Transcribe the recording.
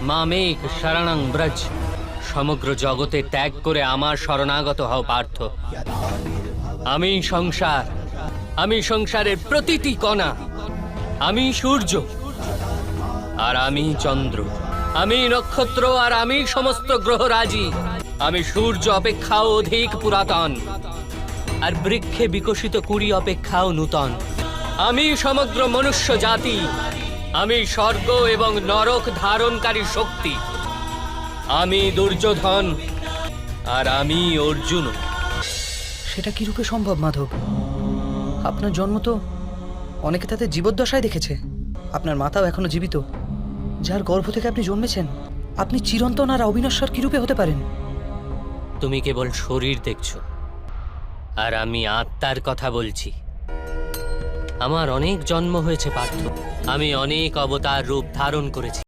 মামেক শরণং ব্রজ। সমগ্র জগতে ত্যাগ করে আমার শরণাগত হও পার্থ। আমি সংসার, আমি সংসারের প্রতিটি কণা, আমি সূর্য আর আমি চন্দ্র, আমি নক্ষত্র আর আমি সমস্ত গ্রহরাজি। আমি সূর্য অপেক্ষাও অধিক পুরাতন আর বৃক্ষে বিকশিত কুড়ি অপেক্ষাও নূতন। আমি সমগ্র মনুষ্য জাতি, আমি স্বর্গ এবং নরক ধারণকারী শক্তি। আমি দুর্যোধন আর আমি অর্জুন। সেটা কি রূপে সম্ভব মাধব? আপনার জন্ম তো অনেকে তাদের জীবদ্দশায় দেখেছে। আপনার মাতাও এখনো জীবিত। যার গর্ভ থেকে আপনি জন্মেছেন, আপনি চিরন্তন আর অবিনশ্বর কি রূপে হতে পারেন? তুমি কেবল শরীর দেখছো, আর আমি আত্মার কথা বলছি। আমার অনেক জন্ম হয়েছে পার্থ, আমি অনেক অবতার রূপ ধারণ করেছি।